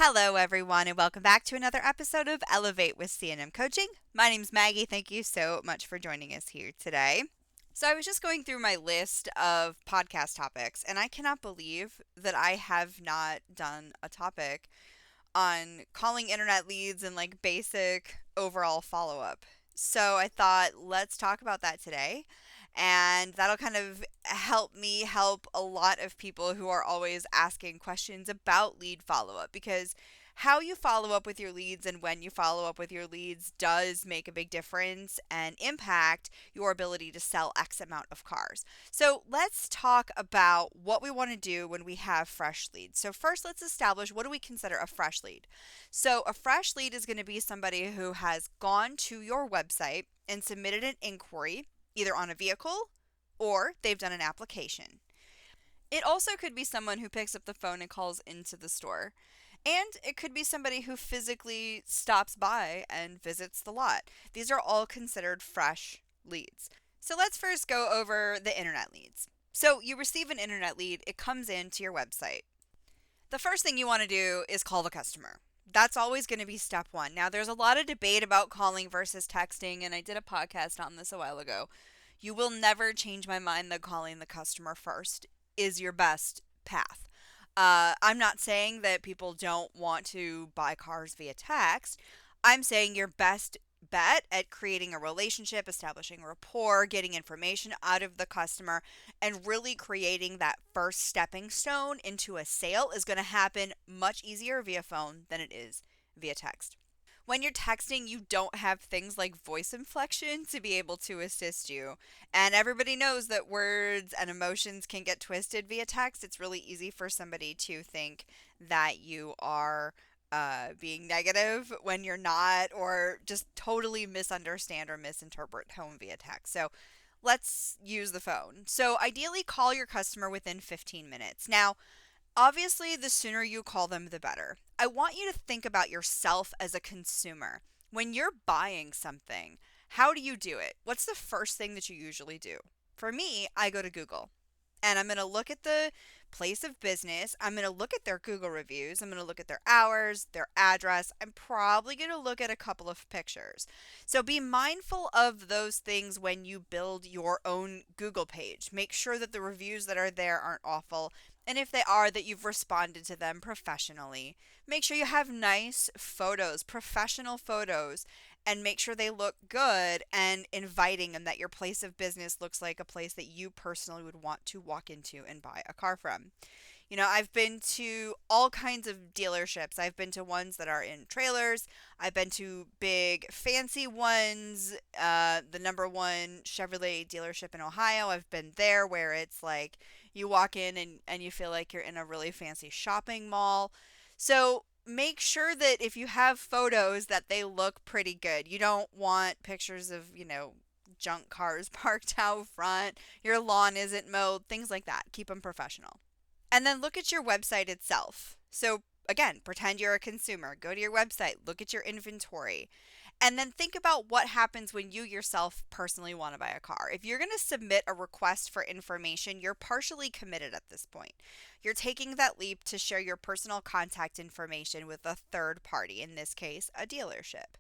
Hello, everyone, and welcome back to another episode of Elevate with C&M Coaching. My name's Maggie. Thank you so much for joining us here today. So, I was just going through my list of podcast topics, and I cannot believe that I have not done a topic on calling internet leads and like basic overall follow up. So, I thought let's talk about that today. And that'll kind of help me help a lot of people who are always asking questions about lead follow up because how you follow up with your leads and when you follow up with your leads does make a big difference and impact your ability to sell X amount of cars. So let's talk about what we want to do when we have fresh leads. So first, let's establish what do we consider a fresh lead. So a fresh lead is going to be somebody who has gone to your website and submitted an inquiry either on a vehicle or they've done an application. It also could be someone who picks up the phone and calls into the store. And it could be somebody who physically stops by and visits the lot. These are all considered fresh leads. So let's first go over the internet leads. So you receive an internet lead, it comes into your website. The first thing you want to do is call the customer. That's always going to be step one. Now, there's a lot of debate about calling versus texting, and I did a podcast on this a while ago. You will never change my mind that calling the customer first is your best path. I'm not saying that people don't want to buy cars via text. I'm saying your best bet at creating a relationship, establishing rapport, getting information out of the customer, and really creating that first stepping stone into a sale is going to happen much easier via phone than it is via text. When you're texting, you don't have things like voice inflection to be able to assist you. And everybody knows that words and emotions can get twisted via text. It's really easy for somebody to think that you are being negative when you're not, or just totally misunderstand or misinterpret tone via text. So let's use the phone. So ideally, call your customer within 15 minutes. Now, obviously, the sooner you call them, the better. I want you to think about yourself as a consumer. When you're buying something, how do you do it? What's the first thing that you usually do? For me, I go to Google and I'm going to look at the place of business. I'm going to look at their Google reviews. I'm going to look at their hours, their address. I'm probably going to look at a couple of pictures. So be mindful of those things when you build your own Google page. Make sure that the reviews that are there aren't awful. And if they are, that you've responded to them professionally. Make sure you have nice photos, professional photos, and make sure they look good and inviting, and that your place of business looks like a place that you personally would want to walk into and buy a car from. You know, I've been to all kinds of dealerships. I've been to ones that are in trailers. I've been to big fancy ones. The number one Chevrolet dealership in Ohio. I've been there where it's like you walk in and you feel like you're in a really fancy shopping mall. So make sure that if you have photos that they look pretty good. You don't want pictures of, junk cars parked out front, your lawn isn't mowed, things like that. Keep them professional. And then look at your website itself. So again, pretend you're a consumer. Go to your website, look at your inventory, and then think about what happens when you yourself personally want to buy a car. If you're going to submit a request for information, you're partially committed at this point. You're taking that leap to share your personal contact information with a third party, in this case, a dealership.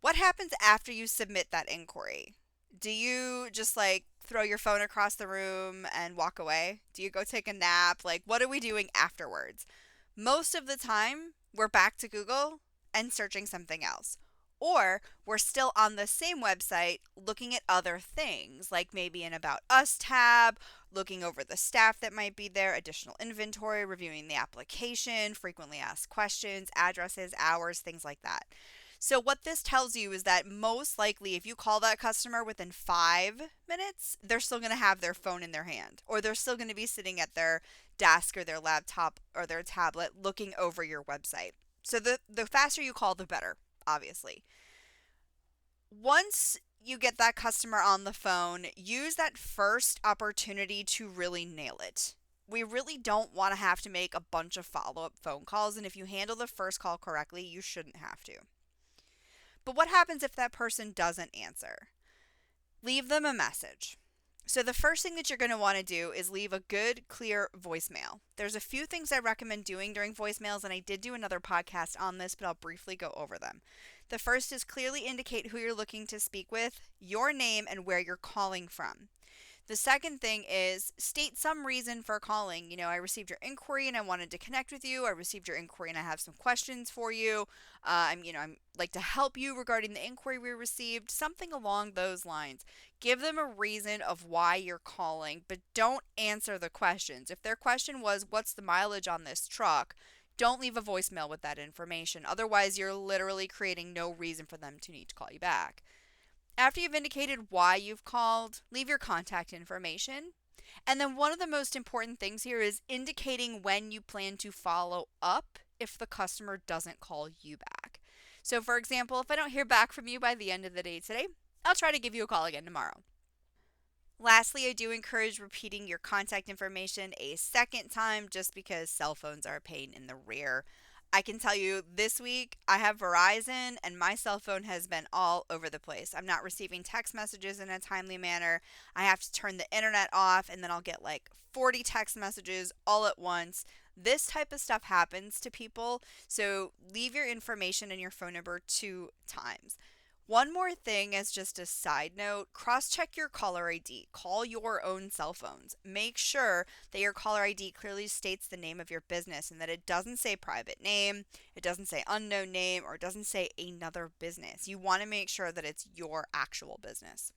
What happens after you submit that inquiry? Do you just like throw your phone across the room and walk away? Do you go take a nap? Like, what are we doing afterwards? Most of the time, we're back to Google and searching something else. Or we're still on the same website looking at other things, like maybe an About Us tab, looking over the staff that might be there, additional inventory, reviewing the application, frequently asked questions, addresses, hours, things like that. So what this tells you is that most likely if you call that customer within 5 minutes, they're still going to have their phone in their hand, or they're still going to be sitting at their desk or their laptop or their tablet looking over your website. So the faster you call, the better, obviously. Once you get that customer on the phone, use that first opportunity to really nail it. We really don't want to have to make a bunch of follow-up phone calls, and if you handle the first call correctly, you shouldn't have to. But what happens if that person doesn't answer? Leave them a message. So, the first thing that you're going to want to do is leave a good, clear voicemail. There's a few things I recommend doing during voicemails, and I did do another podcast on this, but I'll briefly go over them. The first is clearly indicate who you're looking to speak with, your name, and where you're calling from. The second thing is state some reason for calling. I received your inquiry and I wanted to connect with you. I received your inquiry and I have some questions for you. I'm like to help you regarding the inquiry we received. Something along those lines. Give them a reason of why you're calling, but don't answer the questions. If their question was, "What's the mileage on this truck?" Don't leave a voicemail with that information. Otherwise, you're literally creating no reason for them to need to call you back. After you've indicated why you've called, leave your contact information. And then one of the most important things here is indicating when you plan to follow up if the customer doesn't call you back. So, for example, if I don't hear back from you by the end of the day today, I'll try to give you a call again tomorrow. Lastly, I do encourage repeating your contact information a second time just because cell phones are a pain in the rear. I can tell you this week I have Verizon and my cell phone has been all over the place. I'm not receiving text messages in a timely manner. I have to turn the internet off and then I'll get like 40 text messages all at once. This type of stuff happens to people, so leave your information and your phone number 2 times. One more thing as just a side note, cross-check your caller ID. Call your own cell phones. Make sure that your caller ID clearly states the name of your business and that it doesn't say private name, it doesn't say unknown name, or it doesn't say another business. You want to make sure that it's your actual business.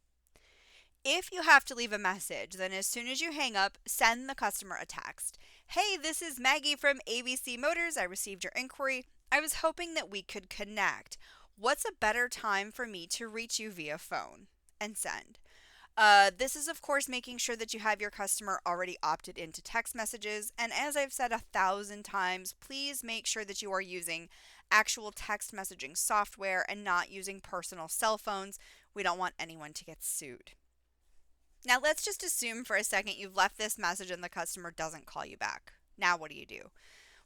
If you have to leave a message, then as soon as you hang up, send the customer a text. "Hey, this is Maggie from ABC Motors. I received your inquiry. I was hoping that we could connect. What's a better time for me to reach you via phone?" And send. This is, of course, making sure that you have your customer already opted into text messages. And as I've said 1,000 times, please make sure that you are using actual text messaging software and not using personal cell phones. We don't want anyone to get sued. Now, let's just assume for a second you've left this message and the customer doesn't call you back. Now, what do you do?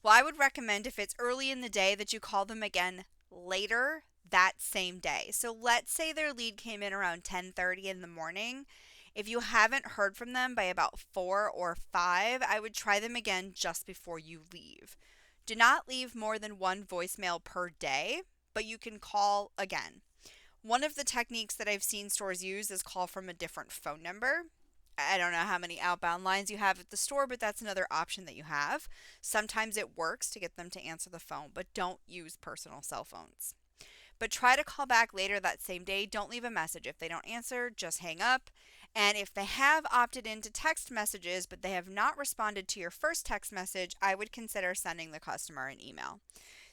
Well, I would recommend if it's early in the day that you call them again later that same day. So let's say their lead came in around 10:30 in the morning. If you haven't heard from them by about 4 or 5, I would try them again just before you leave. Do not leave more than one voicemail per day, but you can call again. One of the techniques that I've seen stores use is call from a different phone number. I don't know how many outbound lines you have at the store, but that's another option that you have. Sometimes it works to get them to answer the phone, but don't use personal cell phones. But try to call back later that same day. Don't leave a message. If they don't answer, just hang up. And if they have opted into text messages, but they have not responded to your first text message, I would consider sending the customer an email.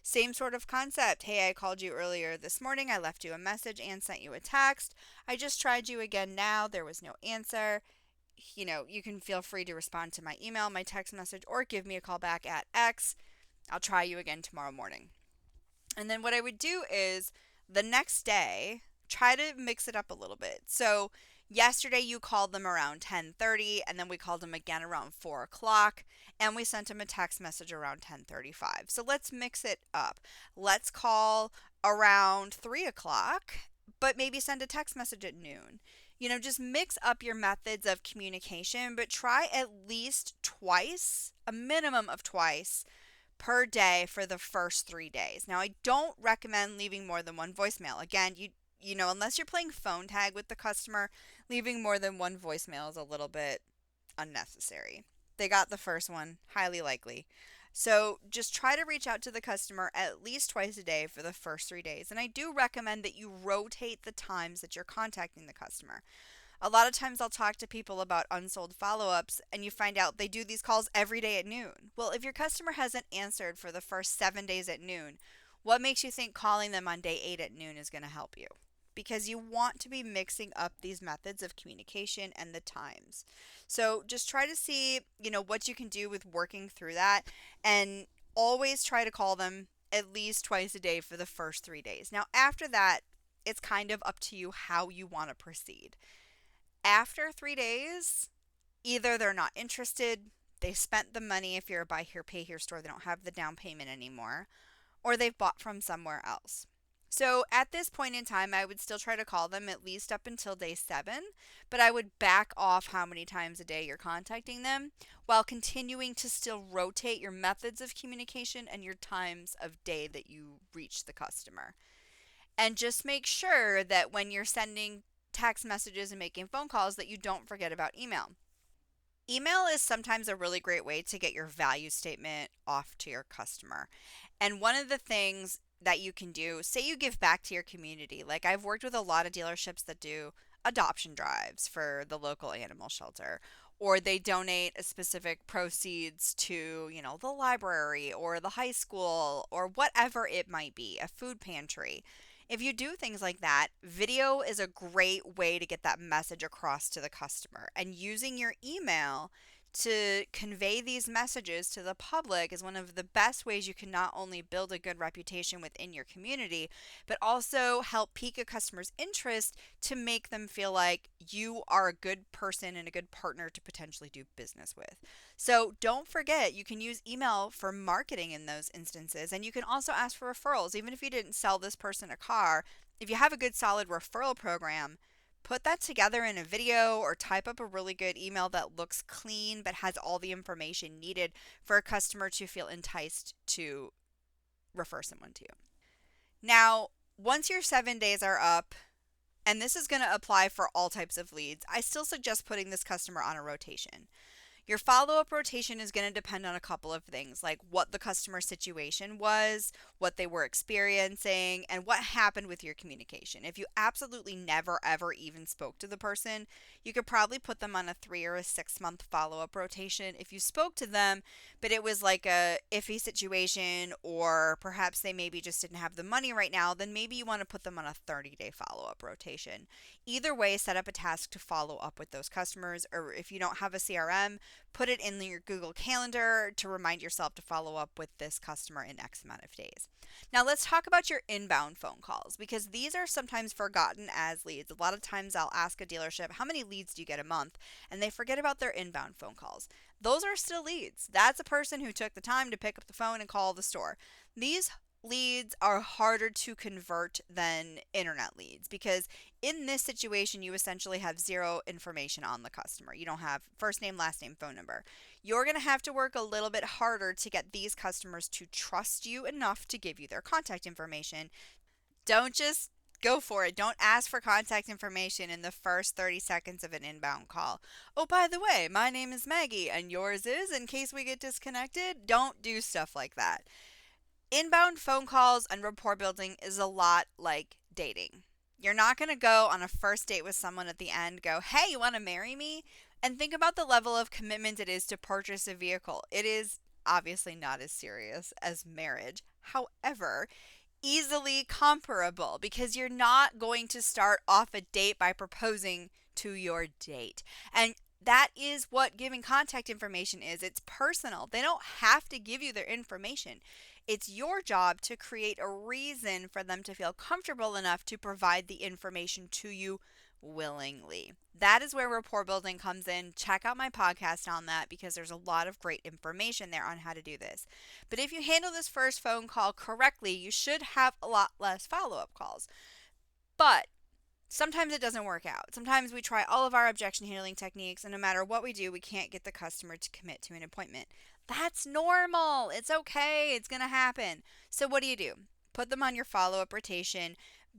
Same sort of concept. "Hey, I called you earlier this morning. I left you a message and sent you a text. I just tried you again now. There was no answer. You can feel free to respond to my email, my text message, or give me a call back at X. I'll try you again tomorrow morning." And then what I would do is the next day, try to mix it up a little bit. So yesterday you called them around 10:30, and then we called them again around 4 o'clock, and we sent them a text message around 10:35. So let's mix it up. Let's call around 3 o'clock, but maybe send a text message at noon. Just mix up your methods of communication, but try at least twice, a minimum of twice per day for the first 3 days. Now, I don't recommend leaving more than one voicemail. Again, unless you're playing phone tag with the customer, leaving more than one voicemail is a little bit unnecessary. They got the first one, highly likely. So just try to reach out to the customer at least twice a day for the first 3 days. And I do recommend that you rotate the times that you're contacting the customer. A lot of times I'll talk to people about unsold follow-ups and you find out they do these calls every day at noon. Well, if your customer hasn't answered for the first 7 days at noon, what makes you think calling them on day 8 at noon is going to help you? Because you want to be mixing up these methods of communication and the times. So just try to see, what you can do with working through that, and always try to call them at least twice a day for the first 3 days. Now, after that, it's kind of up to you how you want to proceed. After 3 days, either they're not interested, they spent the money if you're a buy here, pay here store, they don't have the down payment anymore, or they've bought from somewhere else. So at this point in time, I would still try to call them at least up until day 7, but I would back off how many times a day you're contacting them while continuing to still rotate your methods of communication and your times of day that you reach the customer. And just make sure that when you're sending text messages and making phone calls that you don't forget about email. Email is sometimes a really great way to get your value statement off to your customer. And one of the things that you can do, say you give back to your community. Like I've worked with a lot of dealerships that do adoption drives for the local animal shelter, or they donate a specific proceeds to, the library or the high school or whatever it might be, a food pantry. If you do things like that, video is a great way to get that message across to the customer. And using your email to convey these messages to the public is one of the best ways you can not only build a good reputation within your community, but also help pique a customer's interest to make them feel like you are a good person and a good partner to potentially do business with. So don't forget, you can use email for marketing in those instances, and you can also ask for referrals. Even if you didn't sell this person a car, if you have a good solid referral program, put that together in a video or type up a really good email that looks clean but has all the information needed for a customer to feel enticed to refer someone to you. Now, once your 7 days are up, and this is going to apply for all types of leads, I still suggest putting this customer on a rotation. Your follow-up rotation is going to depend on a couple of things, like what the customer situation was, what they were experiencing, and what happened with your communication. If you absolutely never ever even spoke to the person, you could probably put them on a 3 or a 6 month follow-up rotation. If you spoke to them, but it was like a iffy situation, or perhaps they maybe just didn't have the money right now, then maybe you want to put them on a 30-day follow-up rotation. Either way, set up a task to follow up with those customers, or if you don't have a CRM, put it in your Google Calendar to remind yourself to follow up with this customer in X amount of days. Now, let's talk about your inbound phone calls, because these are sometimes forgotten as leads. A lot of times I'll ask a dealership, how many leads do you get a month? And they forget about their inbound phone calls. Those are still leads. That's a person who took the time to pick up the phone and call the store. These leads are harder to convert than internet leads, because in this situation you essentially have zero information on the customer. You don't have first name, last name, phone number. You're going to have to work a little bit harder to get these customers to trust you enough to give you their contact information. Don't just go for it. Don't ask for contact information in the first 30 seconds of an inbound call. Oh, by the way, my name is Maggie and yours is, in case we get disconnected. Don't do stuff like that. Inbound phone calls and rapport building is a lot like dating. You're not going to go on a first date with someone at the end, go, hey, you want to marry me? And think about the level of commitment it is to purchase a vehicle. It is obviously not as serious as marriage. However, easily comparable, because you're not going to start off a date by proposing to your date. And that is what giving contact information is. It's personal. They don't have to give you their information. It's your job to create a reason for them to feel comfortable enough to provide the information to you willingly. That is where rapport building comes in. Check out my podcast on that, because there's a lot of great information there on how to do this. But if you handle this first phone call correctly, you should have a lot less follow-up calls. But sometimes it doesn't work out. Sometimes we try all of our objection handling techniques, and no matter what we do, we can't get the customer to commit to an appointment. That's normal. It's okay. It's going to happen. So what do? Put them on your follow-up rotation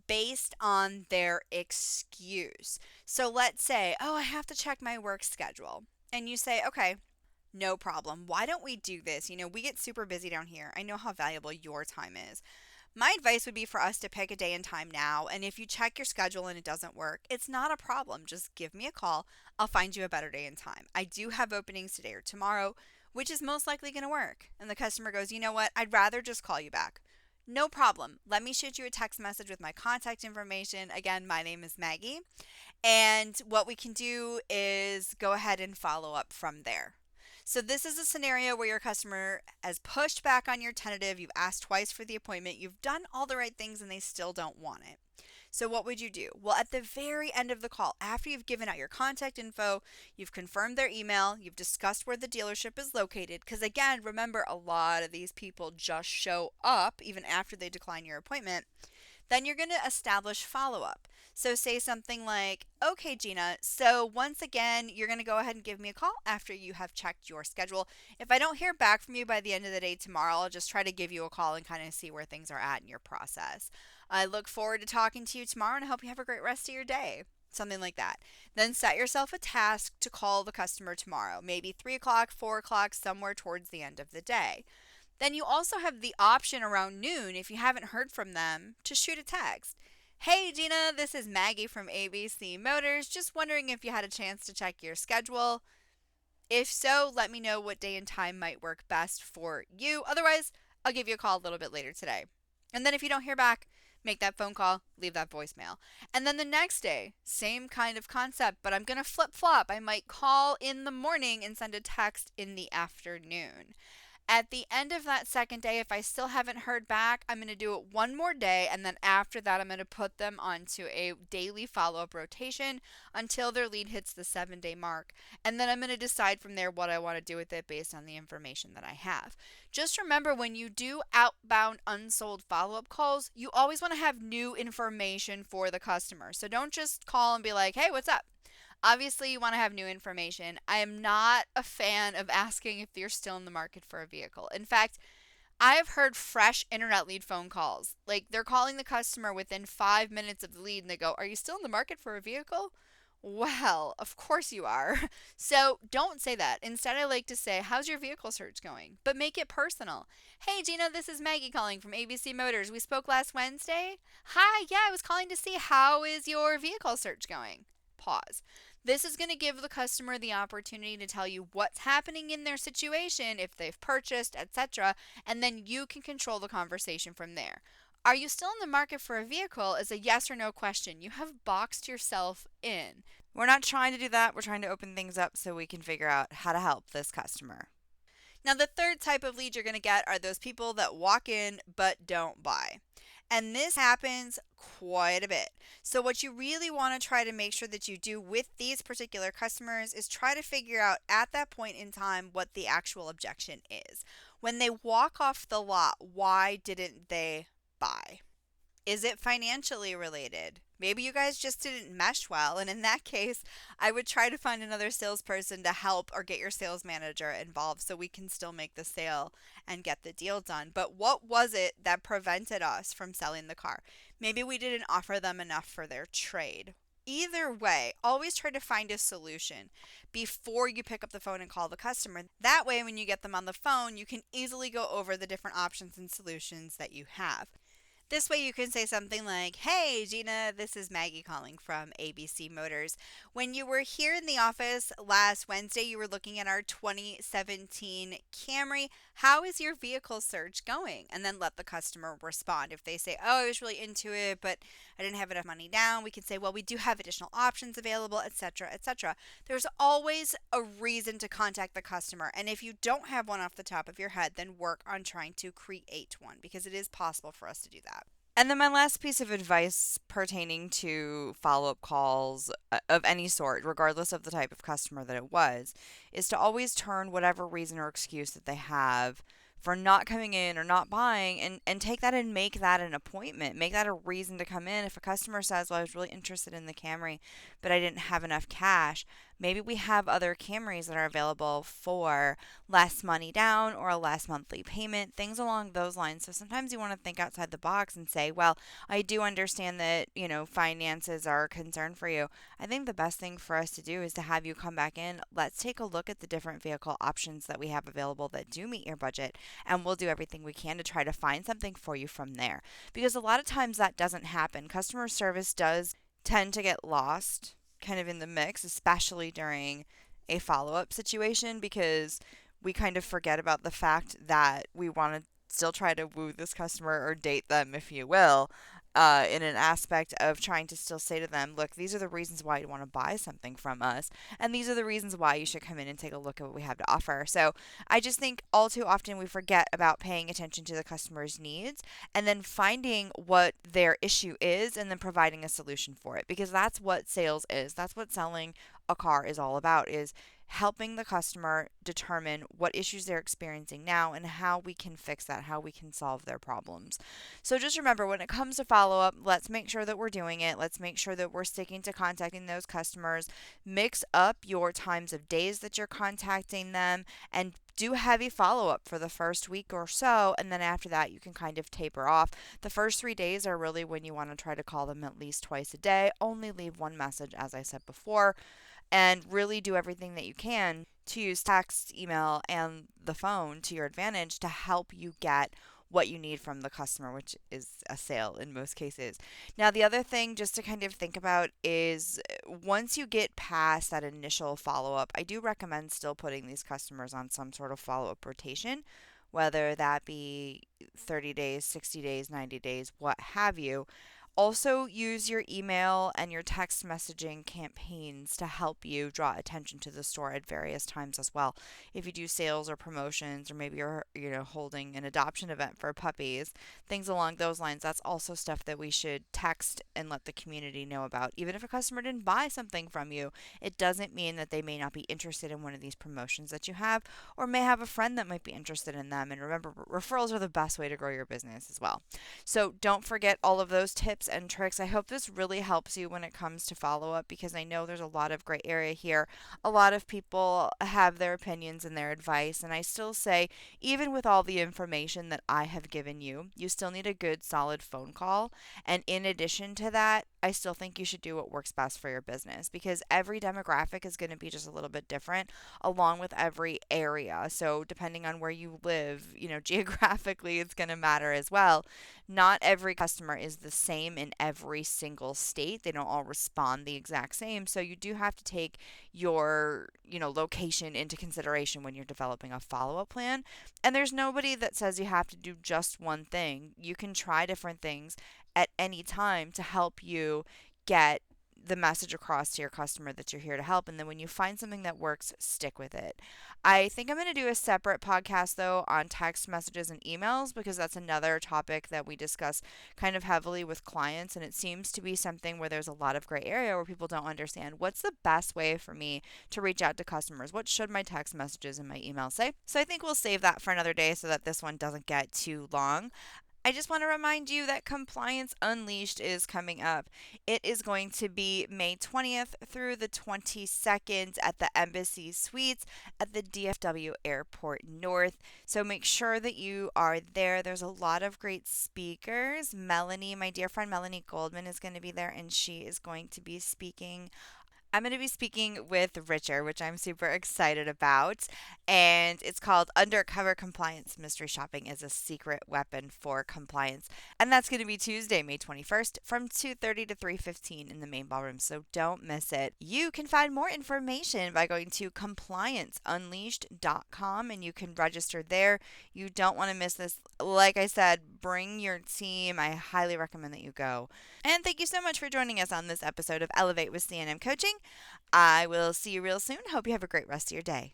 based on their excuse. So let's say, oh, I have to check my work schedule. And you say, okay, no problem. Why don't we do this? We get super busy down here. I know how valuable your time is. My advice would be for us to pick a day and time now. And if you check your schedule and it doesn't work, it's not a problem. Just give me a call. I'll find you a better day and time. I do have openings today or tomorrow, which is most likely going to work. And the customer goes, you know what? I'd rather just call you back. No problem. Let me shoot you a text message with my contact information. Again, my name is Maggie. And what we can do is go ahead and follow up from there. So this is a scenario where your customer has pushed back on your tentative. You've asked twice for the appointment. You've done all the right things and they still don't want it. So what would you do? Well, at the very end of the call, after you've given out your contact info, you've confirmed their email, you've discussed where the dealership is located, because again, remember, a lot of these people just show up even after they decline your appointment. Then you're going to establish follow-up. So say something like, okay, Gina, so once again, you're going to go ahead and give me a call after you have checked your schedule. If I don't hear back from you by the end of the day tomorrow, I'll just try to give you a call and kind of see where things are at in your process. I look forward to talking to you tomorrow and I hope you have a great rest of your day. Something like that. Then set yourself a task to call the customer tomorrow, maybe 3 o'clock, 4 o'clock, somewhere towards the end of the day. Then you also have the option around noon, if you haven't heard from them, to shoot a text. Hey Gina, this is Maggie from ABC Motors. Just wondering if you had a chance to check your schedule. If so, let me know what day and time might work best for you. Otherwise, I'll give you a call a little bit later today. And then if you don't hear back, make that phone call, leave that voicemail. And then the next day, same kind of concept, but I'm going to flip flop. I might call in the morning and send a text in the afternoon. At the end of that second day, if I still haven't heard back, I'm going to do it one more day. And then after that, I'm going to put them onto a daily follow-up rotation until their lead hits the 7-day mark. And then I'm going to decide from there what I want to do with it based on the information that I have. Just remember, when you do outbound unsold follow-up calls, you always want to have new information for the customer. So don't just call and be like, hey, what's up? Obviously, you want to have new information. I am not a fan of asking if you're still in the market for a vehicle. In fact, I have heard fresh internet lead phone calls. Like, they're calling the customer within 5 minutes of the lead and they go, are you still in the market for a vehicle? Well, of course you are. So don't say that. Instead, I like to say, how's your vehicle search going? But make it personal. Hey, Gina, this is Maggie calling from ABC Motors. We spoke last Wednesday. Hi, yeah, I was calling to see how is your vehicle search going? Pause. This is going to give the customer the opportunity to tell you what's happening in their situation, if they've purchased, etc., and then you can control the conversation from there. Are you still in the market for a vehicle is a yes or no question. You have boxed yourself in. We're not trying to do that. We're trying to open things up so we can figure out how to help this customer. Now, the third type of lead you're going to get are those people that walk in but don't buy. And this happens quite a bit. So what you really want to try to make sure that you do with these particular customers is try to figure out at that point in time what the actual objection is. When they walk off the lot, why didn't they buy? Is it financially related? Maybe you guys just didn't mesh well. And in that case, I would try to find another salesperson to help or get your sales manager involved so we can still make the sale and get the deal done. But what was it that prevented us from selling the car? Maybe we didn't offer them enough for their trade. Either way, always try to find a solution before you pick up the phone and call the customer. That way, when you get them on the phone, you can easily go over the different options and solutions that you have. This way you can say something like, hey, Gina, this is Maggie calling from ABC Motors. When you were here in the office last Wednesday, you were looking at our 2017 Camry. How is your vehicle search going? And then let the customer respond. If they say, oh, I was really into it, but I didn't have enough money down, we can say, well, we do have additional options available, etc., etc. There's always a reason to contact the customer. And if you don't have one off the top of your head, then work on trying to create one because it is possible for us to do that. And then my last piece of advice pertaining to follow-up calls of any sort, regardless of the type of customer that it was, is to always turn whatever reason or excuse that they have for not coming in or not buying and take that and make that an appointment. Make that a reason to come in. If a customer says, well, I was really interested in the Camry, but I didn't have enough cash, maybe we have other Camrys that are available for less money down or a less monthly payment, things along those lines. So sometimes you want to think outside the box and say, well, I do understand that, finances are a concern for you. I think the best thing for us to do is to have you come back in. Let's take a look at the different vehicle options that we have available that do meet your budget, and we'll do everything we can to try to find something for you from there. Because a lot of times that doesn't happen. Customer service does tend to get lost kind of in the mix, especially during a follow-up situation, because we kind of forget about the fact that we want to still try to woo this customer or date them, if you will, in an aspect of trying to still say to them, look, these are the reasons why you want to buy something from us, and these are the reasons why you should come in and take a look at what we have to offer. So I just think all too often we forget about paying attention to the customer's needs and then finding what their issue is and then providing a solution for it, because that's what sales is. That's what selling a car is all about, is helping the customer determine what issues they're experiencing now and how we can fix that, how we can solve their problems. So just remember, when it comes to follow up, let's make sure that we're doing it. Let's make sure that we're sticking to contacting those customers. Mix up your times of days that you're contacting them and do heavy follow up for the first week or so. And then after that, you can kind of taper off. The first 3 days are really when you want to try to call them at least twice a day. Only leave one message, as I said before, and really do everything that you can to use text, email, and the phone to your advantage to help you get what you need from the customer, which is a sale in most cases. Now, the other thing just to kind of think about is once you get past that initial follow up, I do recommend still putting these customers on some sort of follow up rotation, whether that be 30 days, 60 days, 90 days, what have you. Also, use your email and your text messaging campaigns to help you draw attention to the store at various times as well. If you do sales or promotions, or maybe you're holding an adoption event for puppies, things along those lines, that's also stuff that we should text and let the community know about. Even if a customer didn't buy something from you, it doesn't mean that they may not be interested in one of these promotions that you have, or may have a friend that might be interested in them. And remember, referrals are the best way to grow your business as well. So don't forget all of those tips and tricks. I hope this really helps you when it comes to follow up, because I know there's a lot of gray area here. A lot of people have their opinions and their advice, and I still say, even with all the information that I have given you, you still need a good solid phone call. And in addition to that, I still think you should do what works best for your business, because every demographic is going to be just a little bit different along with every area. So depending on where you live, geographically it's going to matter as well. Not every customer is the same in every single state. They don't all respond the exact same. So you do have to take your, location into consideration when you're developing a follow-up plan. And there's nobody that says you have to do just one thing. You can try different things at any time to help you get the message across to your customer that you're here to help. And then when you find something that works, stick with it. I think I'm going to do a separate podcast though on text messages and emails, because that's another topic that we discuss kind of heavily with clients. And it seems to be something where there's a lot of gray area where people don't understand what's the best way for me to reach out to customers. What should my text messages and my emails say? So I think we'll save that for another day so that this one doesn't get too long. I just want to remind you that Compliance Unleashed is coming up. It is going to be May 20th through the 22nd at the Embassy Suites at the DFW Airport North. So make sure that you are there. There's a lot of great speakers. Melanie, my dear friend Melanie Goldman, is going to be there, and she is going to be speaking. I'm going to be speaking with Richard, which I'm super excited about. And it's called Undercover Compliance: Mystery Shopping is a Secret Weapon for Compliance. And that's going to be Tuesday, May 21st from 2:30 to 3:15 in the main ballroom. So don't miss it. You can find more information by going to complianceunleashed.com, and you can register there. You don't want to miss this. Like I said, bring your team. I highly recommend that you go. And thank you so much for joining us on this episode of Elevate with C&M Coaching. I will see you real soon. Hope you have a great rest of your day.